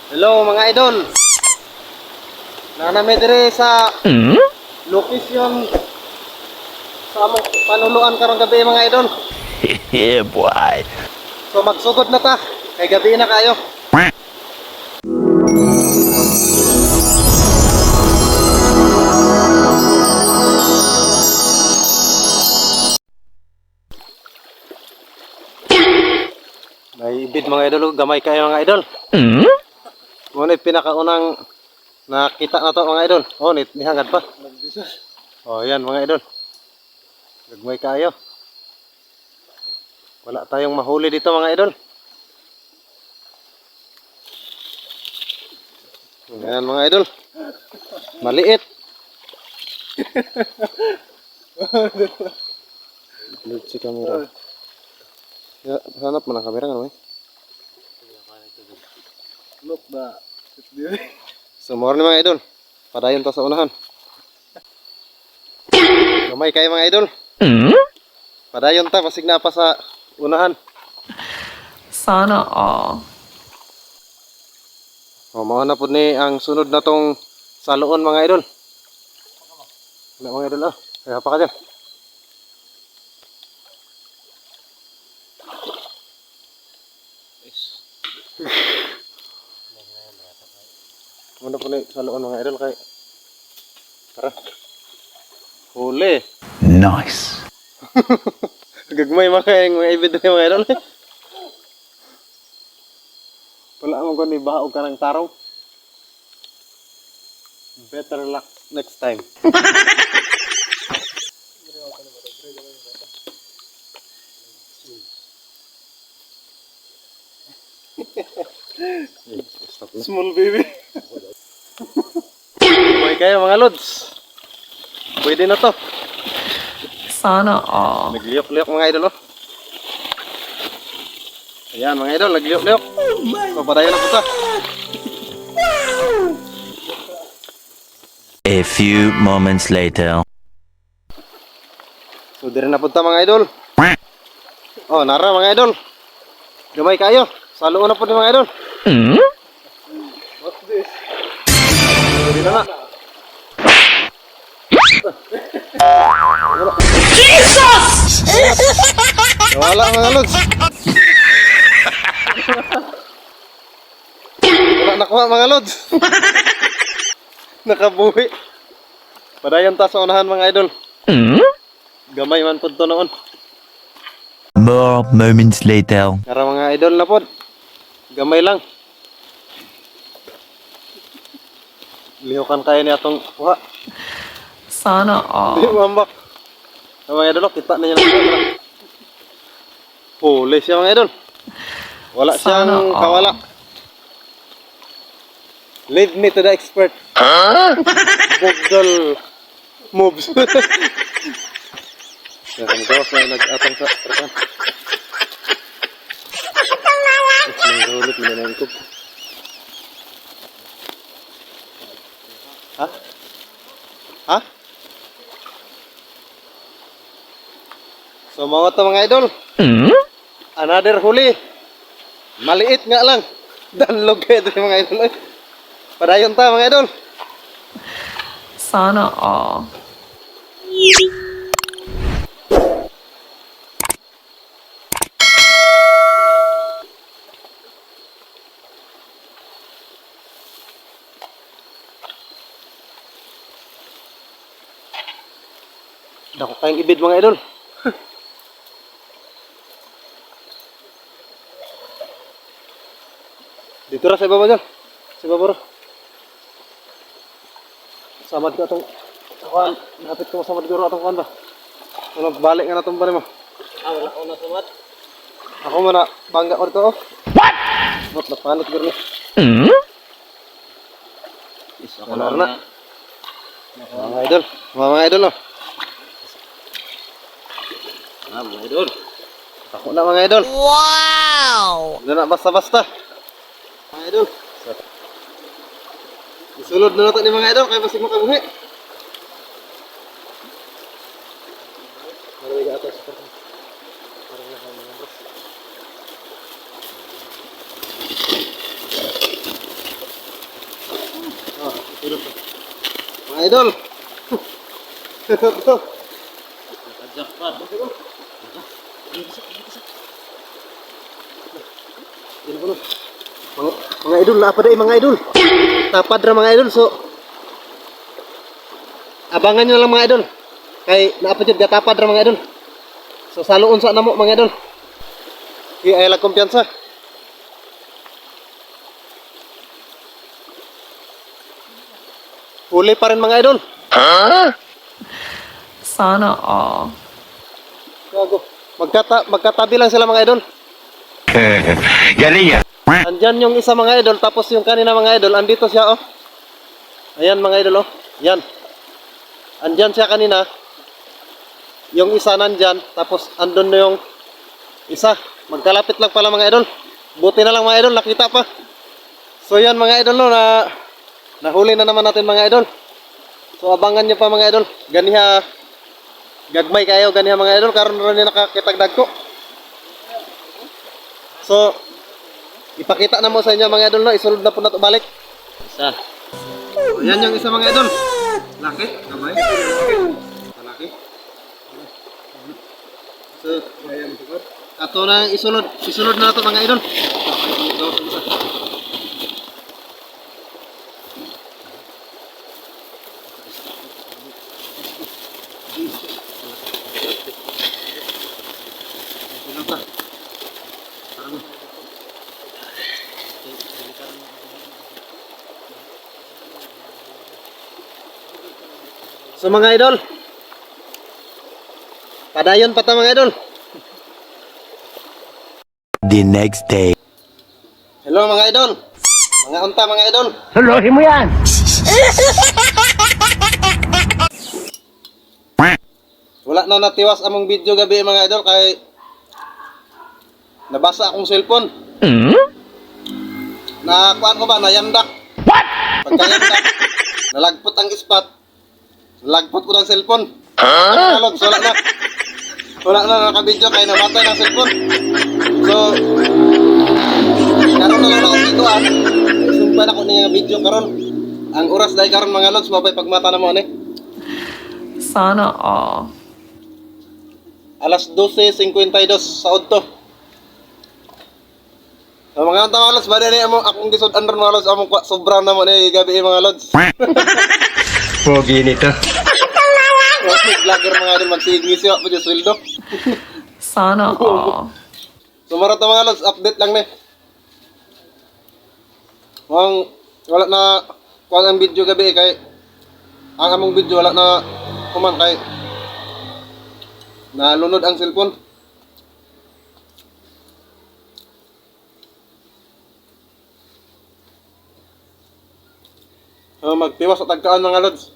Hello mga idol. Nanami dire sa location sa among panuluan karong gabi mga idol. Yeah, boy. So magsugod na ta. Kay gabi na kayo. May ibid mga idol, gamay kayo mga idol. Ngunit pinakaunang nakita na to mga idol. Oh, nihangad pa. Oh, yan mga idol. Gagmay kayo. Wala tayong mahuli dito mga idol. Yan mga idol. Maliit. Load si camera. Ya, hanap mo ng camera nga, look ba? So, morning mga idol. Padayon ta sa unahan. Gamay kayo mga idol. Padayon ta, pasig na pa sa unahan. Sana all. O, mao na po ni ang sunod na tong saloon mga idol. Wala mga idol kaya pa ka dyan. Muna po ni saloon mga idol kay tara. Huli. Nice. Gagmay mga ibid na mga idol. Wala mo ko ni bahaog ka ng tarong. Better luck next time. Small baby. May kayo mga lods. Pwede na to. Sana all. Nagliyok-liyok mga idol Ayan mga idol, nagliyok-liyok. So padayon na po ta. A few moments later. So dire na po ta mga idol. Oh, nara mga idol. Gamay kayo. Saloon na po ni mga idol. What's this? Pwede na nga. Jesus! Wala mga lods. Wala nakuha mga lods. Nakabuhi. Padayon ta sa unahan mga idol. Gamay man po to noon. More moments later. Kara mga idol na po. Gamay lang. Lihukan kayo ni atong kuha. Sana all. Di mambak. Mga idol, kita na niya lang. Huli siya mga idol. Wala siyang Sana all. kawala. Lead me to the expert. Bogdal moves. Yan, gawas na nag-atang sa perkan. Nanggulit, minanangkog. Ha? Ha? So mga to mga idol. Another huli. Maliit nga lang. Danlog kayo ito mga idol. Padayon ta mga idol. Sana all. Dako kayong ibid mga idol. Dito ra sa ibaba dyan. Sa ibaba ra. Samad ka itong kuhan. Napit ko masamad ko itong kuhan ba? So nagbalik nga na itong bali mo. Wala ko na samad. Ako muna bangga ko dito What? What? Napanot ko rin Ako na rin na. Mga idol. Mga idol mga idol. Ako na mga idol. Wow! Hindi na basta-basta. Mga idol. Isulod na natin ni mga idol kaya basig makabuhi. Maraming gatas. Parang na mga bros. idol. Mga idol, apa dai mga idol? Tapad ra mga idol, so abangan nyo lang mga idol. Kay naapa jud gatapad ra mga idol. So saluon sa namo mga idol. Kaya ay lang kumpiyansa. Huli pa rin mga idol. Sana all. Gago. Magkatabi lang sila mga idol. Galing yan. Andyan yung isa mga idol, tapos yung kanina mga idol, andito siya oh. Ayan mga idol oh. Yan. Andyan siya kanina. Yung isa nandyan, tapos andun na yung isa. Magkalapit lang pala mga idol. Buti na lang mga idol, nakita pa. So yan mga idol no, nahuli na naman natin mga idol. So abangan nyo pa mga idol. Ganiha, gagmay kayo ganiha mga idol, karon ron ni nakakitagdag ko. So, ipakita na mo sa inyo mga idol no, isulod na po na ito balik. Isa. So, yan yung isa mga idol. Laki, kamay. Laki. So, ato na isulod na ito mga idol. So mga idol, padayon pa ta mga idol. The next day. Hello mga idol. Mga unta mga idol. Suluhin mo yan! Wala na natiwas among video gabi mga idol kay nabasa akong cellphone. Na kuan ko ba nayandak. What? Pagkayandak, nalagpot ang spot. Nalagpot ko ng cellphone. Wala na. Wala na nakabidyo kay namatay ng cellphone. So karon na lang ako dito sumpay ako niya video karon. Ang oras dahil karon mga lods mabay pagmata na mo ani. Sana all. Alas 12:52 sa udto. So, mga mga lods, ba na mo akong gisod under mga lods, among sobrang na mo ni gabi mga lods. Pogi nito. Vlogger mga rin magsigis yun, pa dyan sweldo. Sana all. So marata mga lods, update lang ni. Wala na kuha ang video gabi kay ang among video wala na kuman kay nalunod ang cellphone. So magtiwas sa tagkaan mga lods.